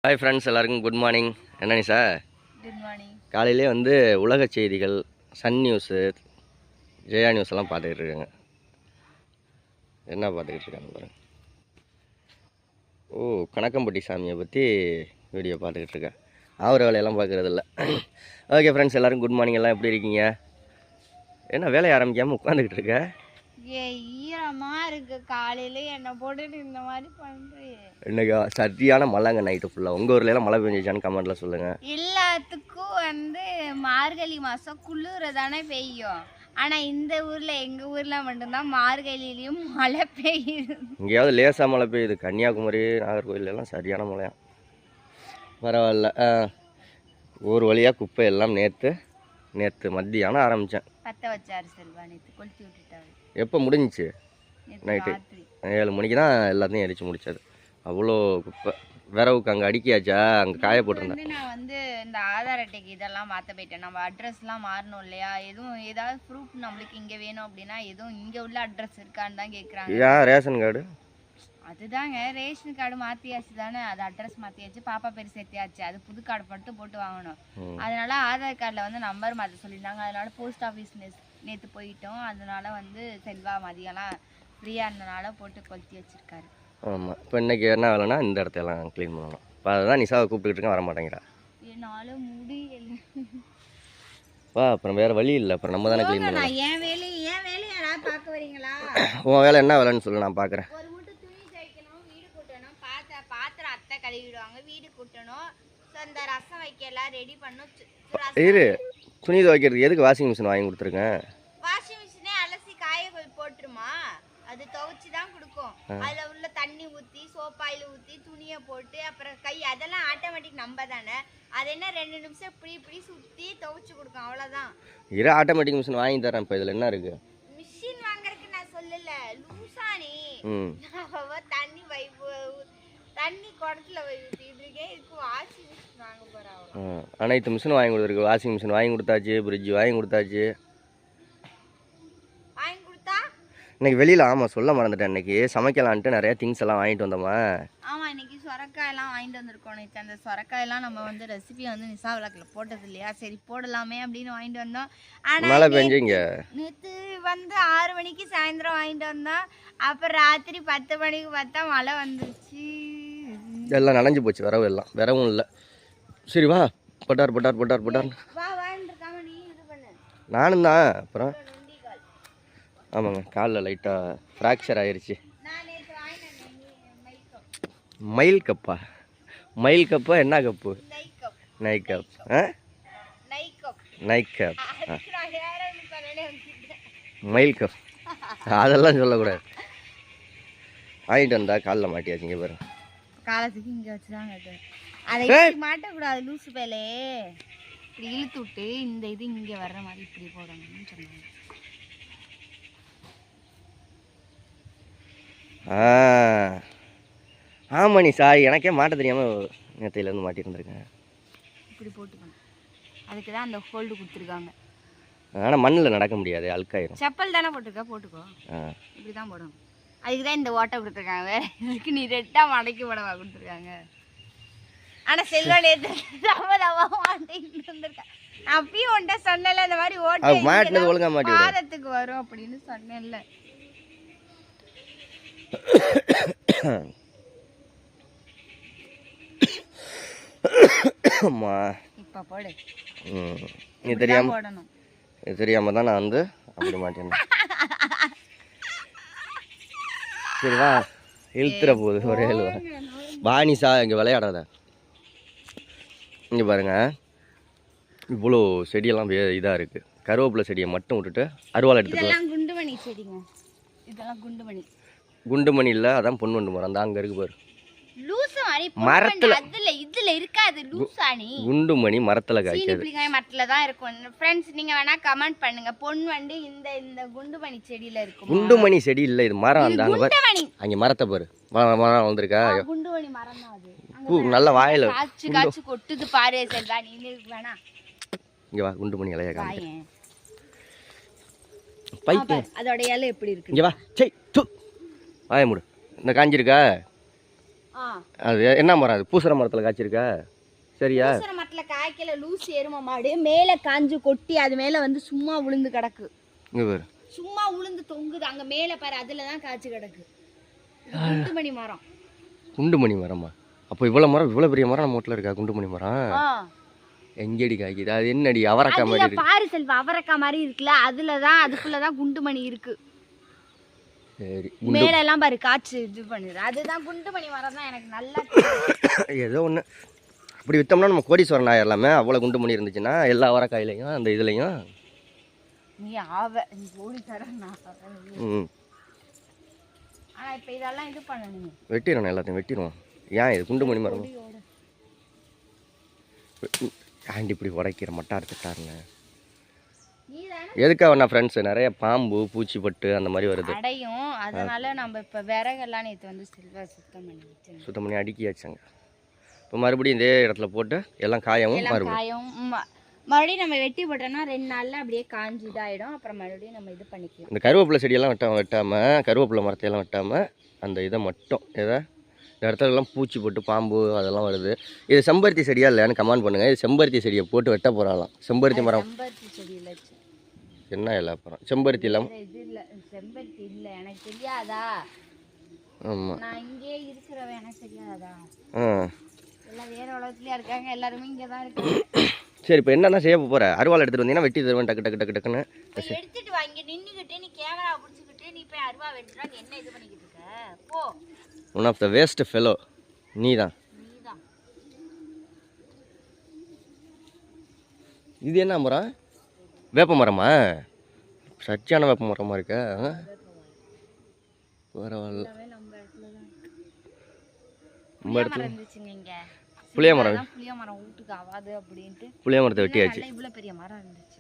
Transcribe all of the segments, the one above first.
Hi friends, எல்லாருக்கும் good morning. என்னன்னு sir, good morning. காலையிலே உலக செய்திகள், சன் நியூஸு, ஜெயா நியூஸ் எல்லாம் பார்த்துக்கிட்டு இருக்காங்க. என்ன பார்த்துக்கிட்டு இருக்காங்க பாருங்க. கணக்கம்பட்டி சாமியை பற்றி வீடியோ பார்த்துக்கிட்டு இருக்கேன். ஆகிற வேலையெல்லாம் பார்க்குறதில்ல. ஓகே ஃப்ரெண்ட்ஸ், எல்லோரும் குட் மார்னிங். எல்லாம் எப்படி இருக்கீங்க? என்ன வேலையை ஆரம்பிக்காமல் உட்காந்துக்கிட்டு இருக்க? ஈரமா இருக்கு. காலையில என்ன போட்டுட்டு இந்த மாதிரி பண்றீங்க. இன்னைக்கு சரியான மழைங்க, நைட்டு ஃபுல்லாக. உங்கள் ஊர்ல எல்லாம் மழை பெஞ்சிச்சான்னு கமெண்ட்ல சொல்லுங்கள். எல்லாத்துக்கும் மார்கழி மாதம் குளிர தானே பெய்யும். ஆனால் இந்த ஊரில் எங்கள் ஊரில் மட்டும்தான் மார்கழியிலையும் மழை பெய்யுது. இங்கேயாவது லேசாக மழை பெய்யுது. கன்னியாகுமரி, நாகர்கோவிலெல்லாம் சரியான மழையா. பரவாயில்ல. ஒரு வழியாக குப்பை எல்லாம் நேற்று மத்தியானம் ஆரம்பித்தேன். பற்ற வச்சாரு செல்வா, நேற்று கொளுத்தி விட்டுட்டாரு. எப்போ முடிஞ்சிச்சு? நைட்டு 7 மணிக்கு தான் எல்லாத்தையும் எரிச்சு முடிச்சது. அவ்வளோ குப்பை. விரவுக்கு அங்கே அடிக்கியாச்சா? அங்கே காய போட்டிருந்தேன். நான் இந்த ஆதார் அட்டைக்கு இதெல்லாம் மாற்ற போயிட்டேன். நம்ம அட்ரஸ்லாம் மாறணும் இல்லையா? ஏதாவது ப்ரூஃப் நம்மளுக்கு இங்கே வேணும் அப்படின்னா எதுவும் இங்கே உள்ள அட்ரஸ் இருக்கான்னு தான் கேட்குறாங்க. ஏன் ரேஷன் கார்டு? அதுதாங்க, ரேஷன் கார்டு மாற்றியாச்சு தானே, அது அட்ரஸ் மாற்றியாச்சு, பாப்பா பேர் சேர்த்தியாச்சு. அது புது கார்டு மட்டும் போட்டு வாங்கணும். அதனால ஆதார் கார்டில் நம்பர் மாற்ற சொல்லியிருந்தாங்க. அதனால போஸ்ட் ஆஃபீஸ் நேற்று போயிட்டோம். அதனால செல்வா மதியம்லாம் ஃப்ரீயாக இருந்தனால போட்டு கொளுத்தி வச்சுருக்காரு. ஆமாம். இப்போ இன்றைக்கி என்ன வேலைன்னா இந்த இடத்தையெல்லாம் க்ளீன் பண்ணணும். இப்போ அதுதான் நிஷாவை கூப்பிட்டுக்கிட்டு இருக்கேன், வர மாட்டேங்கிறா. என்னால் முடியல. வா, அப்புறம் வேறு வழி இல்லை. அப்புறம் நம்ம தானே க்ளீன் பண்ணலாம். என் வேலையை யாராவது பார்க்க வரீங்களா? உன் வேலை என்ன வேலைன்னு சொல்லு, நான் பார்க்குறேன். பாத்திரம் அத்தை கழுவிடுவாங்க, வீடு கூட்டணும், இந்த ரசம் வைக்கலாம், ரெடி பண்ணும். இரு, துணி துவைக்கிறதுக்கு எதுக்கு வாஷிங் மிஷின் வாங்கி கொடுத்துருக்கேன்? வாஷிங் மிஷினே அலசி காய போட்டுருமா, அது துவைச்சி தான் கொடுக்கும். அதில் உள்ள தண்ணி ஊற்றி, சோப்பாயில் ஊற்றி, துணியை போட்டு, அப்புறம் அதெல்லாம் ஆட்டோமேட்டிக் நம்ம தானே. அது என்ன 2 நிமிஷம் இப்படி சுற்றி துவைச்சி கொடுக்கும், அவ்வளோதான். இரு, ஆட்டோமேட்டிக் மிஷின் வாங்கி தரேன். இப்போ இதில் என்ன இருக்குது? மிஷின் வாங்குறதுக்கு நான் சொல்லலை, லூசானி. தண்ணி குடத்துல ஊற்றிட்டு இருக்கேன். இதுக்கு வாஷிங் மிஷின் வாங்க போகிறேன். அனைத்து மிஷின் வாங்கி கொடுத்துருக்கு. வாஷிங் மிஷின் வாங்கி கொடுத்தாச்சு, ஃப்ரிட்ஜ் வாங்கி கொடுத்தாச்சு. வாங்கி கொடுத்தா இன்னைக்கு வெளியில், ஆமாம் சொல்ல மறந்துட்டேன், இன்னைக்கு சமைக்கலான்ட்டு நிறைய திங்ஸ் எல்லாம் வாங்கிட்டு வந்தோமா. ஆமாம், இன்னைக்கு சொரக்காயெல்லாம் வாங்கிட்டு வந்திருக்கோம். நேற்று அந்த சொரக்காயெல்லாம் நம்ம ரெசிபியை நிசா விளக்கில் போட்டது இல்லையா, சரி போடலாமே அப்படின்னு வாங்கிட்டு வந்தோம். ஆனால் மழை பெஞ்சிங்க. நேற்று 6 மணிக்கு சாயந்தரம் வாங்கிட்டு வந்தோம். அப்புறம் ராத்திரி 10 மணிக்கு பார்த்தா மழை வந்துருச்சு. எல்லாம் நனைஞ்சு போச்சு. வரவும் இல்லை. சரி வா, போட்டார். நானும் தான். அப்புறம் ஆமாங்க, காலில் லைட்டாக ஃப்ராக்சர் ஆயிடுச்சு. மயில் கப்பா? என்ன cup? Nike cup. Nike cup, மயில் கப், அதெல்லாம் சொல்லக்கூடாது. வாங்கிட்டு வந்தா காலில் மாட்டியாச்சு. இங்கே பாருங்க, காலத்துக்கு இங்கே வச்சுதாங்க. அதை மாட்டக்கூடாது, லூசு பேலே. இப்படி இழுத்து விட்டு இந்த இது இங்கே வர்ற மாதிரி இப்படி போடணும்னு சொன்னாங்க. ஆமாம் நிஷா, எனக்கே மாட்ட தெரியாமல் நேற்றையிலேருந்து மாட்டியிருந்துருக்கேன். இப்படி போட்டுக்கணும். அதுக்கு தான் அந்த ஹோல்டு கொடுத்துருக்காங்க. ஆனால் மண்ணில் நடக்க முடியாது, அழுக்காயிரும். செப்பல் தானே போட்டுக்கோ. இப்படி தான் போடணும். அதுக்கு தான் இந்த ஓட்டை கொடுத்துருக்காங்க. வேற இதுக்கு நீ ரெட்டாக மடக்கி போடவா கொடுத்துருக்காங்க. ஆனால் செல்வா நேற்று மாட்டிட்டு வந்திருக்கேன். அப்பயும் உன்ட்ட சொன்னல, இந்த மாதிரி ஓட்டை மாட்டினது ஒழுங்காக மாட்டி பாதத்துக்கு வரும் அப்படின்னு சொன்னேன்ல. இப்போ போடு. நீ தெரியாம தான் நான் அப்படி மாட்டேன். சரி வா, இழுத்துற போகுது ஒரே எழுவா. பானிசா, இங்கே விளையாடாத. இங்கே பாருங்க, இவ்வளோ செடியெல்லாம் இதாக இருக்குது. கருவேப்பிலை செடியை மட்டும் விட்டுட்டு அருவாள் எடுத்துக்கலாம். குண்டுமணி செடிங்க, இதெல்லாம் குண்டுமணி. குண்டுமணி இல்லை, அதான் பொன்வண்டு மரம். அந்த அங்கே இருக்கு பாரு, மரத்துல. இதுல இருக்காது லூசானி. குண்டுமணி மரத்துல காய்க்காது, மரத்துல தான் இருக்கும். ஃப்ரெண்ட்ஸ், நீங்க வேணா கமெண்ட் பண்ணுங்க. பொன்வண்டு இந்த குண்டுமணி செடியில இருக்கும். குண்டுமணி செடி இல்ல, இது மரம். அந்த அங்க மரத்தை பாரு, மரம் வந்திருக்கா. குண்டுமணி மரம் தான் அது. பூ நல்ல வாயில காய்ச்சி கொட்டுது பாரு செல்வா. நீ வேணா இங்க வா, குண்டுமணி இலைய காய் பைத்தியம். அதோட இலை எப்படி இருக்கு? இங்க வா, சே து வாய மூடு. இந்த காஞ்சிருக்கா அது என்ன மரம்? அது பூசற மரத்தில் காய்ச்சிருக்கா? சரியா? பூசற மரத்தில் காய்க்கல, லூஸ் எரும மாடு மேலே காஞ்சு கொட்டி அது மேலே வந்து சும்மா விழுந்து கிடக்கு. இங்கே பாரு, சும்மா உளுந்து தொங்குது அங்கே மேலே பாரு, அதில் தான் காய்ச்சி கிடக்கு. குண்டுமணி மரம். குண்டுமணி மரமா? அப்போ இவ்வளோ மரம், இவ்வளோ பெரிய மரம் நம்ம வீட்டில் இருக்கா குண்டுமணி மரம்? எங்கேடி காய்க்குது? அது என்னடி அவரைக்காய் மாதிரி இருக்கு? பாரு செல்வா, அவரைக்காய் மாதிரி இருக்குல்ல, அதுக்குள்ளதான் குண்டுமணி இருக்கு. சரி, மேல எல்லாம் பாரு காய்ச்சி இது பண்ணுது, அதுதான் குண்டுமணி மரம் தான். எனக்கு நல்லா ஏதோ ஒன்று இப்படி விற்றோம்னா நம்ம கோடீஸ்வரன் ஆயிடலாமே. அவ்வளோ குண்டுமணி இருந்துச்சுன்னா எல்லா அவரைக்காயிலையும் அந்த இதுலையும். நீ கோடீஸ்வரன். ஆனால் இப்போ இதெல்லாம் இது பண்ணணும், வெட்டிடுவோம், எல்லாத்தையும் வெட்டிடுவோம். ஏன் இது குண்டுமணி மரம் ஆண்டி இப்படி உடைக்கிற மட்டா எடுத்துட்டாருங்க. எதுக்காக நான் ஃப்ரெண்ட்ஸ் நிறைய பாம்பு பூச்சி பட்டு அந்த மாதிரி வருது அடையும். அதனால நம்ம இப்போ விறகெல்லாம் நேற்று வந்து செல்வா சுத்தம் பண்ணி அடுக்கியாச்சாங்க. இப்போ மறுபடியும் இதே இடத்துல போட்டு எல்லாம் காயவும் மறுபடியும் நம்ம வெட்டி போட்டோம்னா 2 நாளில் அப்படியே காஞ்சி இதாகிடும். அப்புறம் மறுபடியும் நம்ம இது பண்ணிக்கலாம். இந்த கருவேப்பிலை செடியெல்லாம் வெட்டாமல் கருவேப்பிலை மரத்தையெல்லாம் வெட்டாமல் அந்த இதை மட்டும் இந்த இடத்துல எல்லாம் பூச்சி போட்டு பாம்பு அதெல்லாம் வருது. இது செம்பருத்தி செடியா இல்லையான்னு கமெண்ட் பண்ணுங்கள். இது செம்பருத்தி செடியை போட்டு வெட்ட போகிறாலாம். செம்பருத்தி மரம் என்ன இல்லை அப்புறம் செம்பருத்தி இல்லாமல் இது இல்லை, செம்பருத்தி இல்லை எனக்கு தெரியாதா? ஆமாம், நான் இங்கே இருக்கிறவன் எனக்கு தெரியாதா? எல்லாம் வேறு உலகத்துலேயே இருக்காங்க, எல்லாருமே இங்கே தான் இருக்காங்க. சரி, இப்போ என்னென்ன செய்ய போகிற? அருவாள் எடுத்துகிட்டு வந்தீங்கன்னா வெட்டி தருவேன் டக்கு டக்கு டக்கு டக்குன்னு. எடுத்துட்டு வா, இங்கே நின்றுக்கிட்டு நீ கேமரா பிடிச்சிக்கிட்டு நீ போய் அருவா வெட்டுறா. நீ என்ன இது பண்ணிக்கிட்டு இருக்க? போ. One of the waste fellow நீ தான். இது என்ன மரம்? வேப்ப மரமா? சச்சியான வேப்ப மரமாக இருக்க. பரவாயில்ல. நம்ம இடத்துல புளிய மரம் வீட்டுக்கு ஆகாது அப்படின்ட்டு புளிய மரத்தை வெட்டியாச்சு. இவ்வளோ பெரிய மரம் இருந்துச்சு,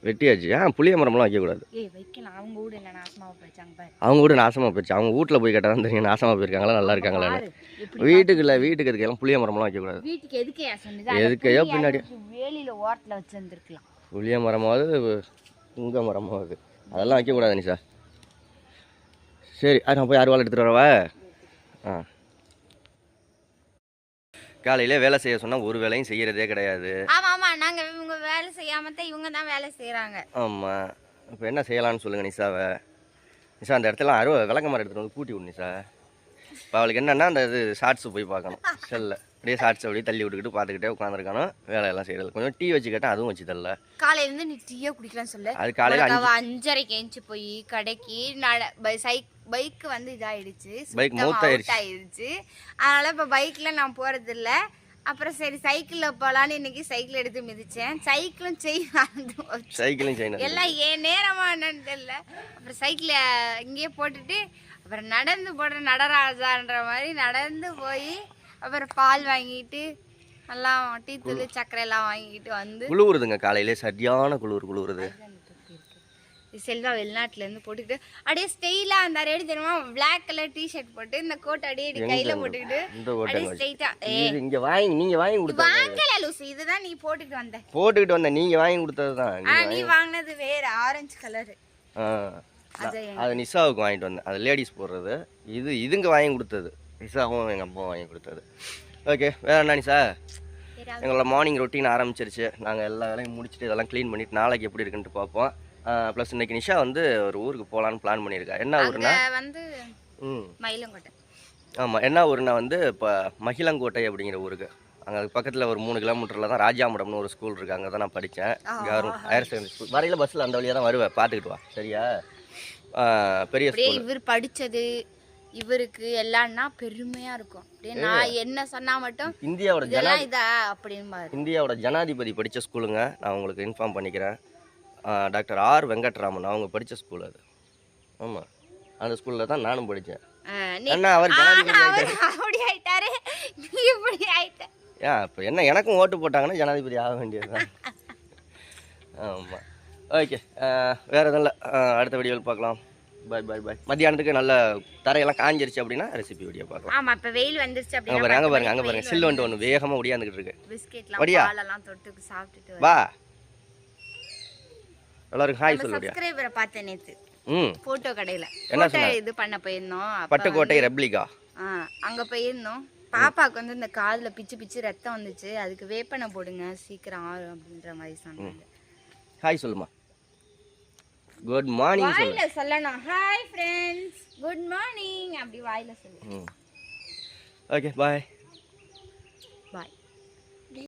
வெட்டியாச்சு. புளிய மரம்லாம் வைக்கக்கூடாது. வைக்கலாம். அவங்க வீடு என்ன நாசமாக போயிடுச்சாங்க பாரு. அவங்க வீடு நாசமாக போயிடுச்சு. அவங்க வீட்டில் போய் கேட்டால் தான் தெரியும் நாசமாக போயிருக்காங்களா நல்லா இருக்காங்களான்னு. வீட்டுக்கு இல்லை, வீட்டுக்கு இருக்கலாம் புளிய மரம்லாம் வைக்கக்கூடாது. வீட்டுக்கு எதுக்கையா சொன்னது? எதுக்கையோ பின்னாடி வேலியில் ஓரத்தில் வச்சுருந்துருக்கலாம். புளிய மரமாவது உங்க மரமாவது அதெல்லாம் வைக்கக்கூடாது நிஷா. சரி, நான் போய் அருவாள் எடுத்துகிட்டு வரவா? காலையிலே வேலை செய்ய சொன்னால் ஒரு வேலையும் செய்கிறதே கிடையாது. ஆமாம், நாங்கள் இவங்க வேலை செய்யாம தான் இவங்க தான் வேலை செய்கிறாங்க. ஆமாம், இப்போ என்ன செய்யலான்னு சொல்லுங்கள் நிஷாவை. நிஷா அந்த இடத்துல விளக்க மரம் எடுத்துகிட்டு வந்து கூட்டி விடு நிஷா. இப்போ அவளுக்கு என்னென்னா அந்த இது ஷார்ட்ஸு போய் பார்க்கணும். செல்ல அப்படியே ஷார்ட்ஸ் அப்படியே தள்ளி விட்டுக்கிட்டு பார்த்துக்கிட்டே உட்காந்துருக்கணும். வேலையெல்லாம் செய்யறது. கொஞ்சம் டீ வச்சு கேட்டால் அதுவும் வச்சு தரல. காலையிலேருந்து நீ டீயே குடிக்கலாம்னு சொல்லு. அது காலையில் 5:30க்கு ஏஞ்சி போய் கடைக்கு பைக்கு வந்து இதாகிடுச்சு, பைக் மவுத் ஆயிடுச்சு. அதனால் இப்போ பைக்கில் நான் போகிறது இல்லை. அப்புறம் சரி சைக்கிளில் போகலான்னு இன்னைக்கு சைக்கிள் எடுத்து மிதித்தேன். சைக்கிளும் செய்யணும் எல்லாம் ஏன் நேரமாக என்னன்னு தெரியல. அப்புறம் சைக்கிளை இங்கேயே போட்டுட்டு அப்புறம் நடந்து போடுற நடராஜான்ற மாதிரி நடந்து போய் அப்புறம் பால் வாங்கிட்டு எல்லாம் டீ தூள் சர்க்கரை எல்லாம் வாங்கிட்டு வந்து குளிருதுங்க. காலையிலே சரியான குளிருது. செல்வா வெளிநாட்டுலேருந்து போட்டுக்கிட்டு அப்படியே ஸ்டைலாக அந்த ரெடி தெரியுமா, பிளாக் கலர் டிஷர்ட் போட்டு இந்த கோட் அப்படியே கையில் போட்டுக்கிட்டு அப்படியே ஸ்ட்ரைட்டாக இங்கே வாங்கி நீங்கள் வாங்கி கொடுத்து வாங்கல லூசி. இதுதான் நீ போட்டுக்கிட்டு வந்த நீங்கள் வாங்கி கொடுத்தது தான். நீ வாங்கினது வேற ஆரஞ்சு கலரு. அது நிஷாவுக்கு வாங்கிட்டு வந்தேன். அது லேடிஸ் போடுறது. இதுங்க வாங்கி கொடுத்தது. நிஷாவும் எங்கள் அம்மா வாங்கி கொடுத்தது. ஓகே, வேறு என்ன நிஷா? எங்களோட மார்னிங் ரொட்டீன் ஆரம்பிச்சிருச்சு. நாங்கள் எல்லா வேலையும் முடிச்சுட்டு இதெல்லாம் க்ளீன் பண்ணிவிட்டு நாளைக்கு எப்படி இருக்குன்ட்டு பார்ப்போம். ப்ளஸ் இன்னைக்கு நிஷா வந்து ஒரு ஊருக்கு போகலான்னு பிளான் பண்ணியிருக்கா. என்ன ஊருன்னா வந்து மயிலங்கோட்டை. ஆமாம், என்ன ஊருன்னா வந்து இப்போ மகிழங்கோட்டை அப்படிங்கிற ஊருக்கு. அங்கே பக்கத்தில் ஒரு 3 கிலோமீட்டரில் தான் ராஜாமடம்னு ஒரு ஸ்கூல் இருக்குது. அங்கே தான் நான் படித்தேன். Government higher secondary school. வரையில் பஸ்ஸில் அந்த வழியாக தான் வருவேன். பார்த்துக்கிட்டு வா சரியா? பெரிய ஸ்கூல். இவர் படித்தது இவருக்கு எல்லாம்னா பெருமையாக இருக்கும். அப்படியே நான் என்ன சொன்னால் மட்டும் இந்தியாவோட ஜனாதிபதி படித்த ஸ்கூலுங்க. நான் உங்களுக்கு இன்ஃபார்ம் பண்ணிக்கிறேன். டாக்டர் ஆர் வெங்கட்ராமன் அவங்க படித்த ஸ்கூல் அது. ஆமாம், அந்த ஸ்கூலில் தான் நானும் படித்தேன். அவர் இப்போ என்ன எனக்கும் ஓட்டு போட்டாங்கன்னா ஜனாதிபதி ஆக வேண்டியது தான். ஆமாம், ஓகே, வேறு எதுவும் இல்லை. அடுத்த வீடியோவில் பார்க்கலாம். பாய் பாய் பாய். மத்தியானத்துக்கு நல்ல தரையெல்லாம் காஞ்சிருச்சு அப்படின்னா ரெசிபி வீடியோ பார்க்கலாம். ஆமாம், இப்போ வெயில் வந்துருச்சு அப்படின்னா அங்கே பாருங்க சில்லு வந்துட்டு ஒன்று வேகமாக ஒடியாந்துக்கிட்டு இருக்கு. பிஸ்கெட்லாம் பாலெல்லாம் தொட்டு சாப்பிட்டுட்டு வா. எல்லாருக்கும் ஹாய் சொல்லு. சப்ஸ்கிரைபரை பார்த்தேன் நேற்று ஃபோட்டோ கடையில். என்ன சொன்ன? இது பண்ண போயிருந்தோம். பட்டுக்கோட்டை ரெப்ளிகா. அங்கே போயிருந்தோம். பாப்பாவுக்கு வந்து இந்த காதில் பிச்சு பிச்சு ரத்தம் வந்துச்சு, அதுக்கு வேப்பனை போடுங்க சீக்கிரம் ஆறும் அப்படின்ற மாதிரி சொன்னாங்க. ஹாய் சொல்லுமா. குட் மார்னிங் வாயில சொல்லணும். ஹாய் ஃப்ரெண்ட்ஸ், குட் மார்னிங் அப்படி வாயில சொல்லு. Okay bye. பாய்.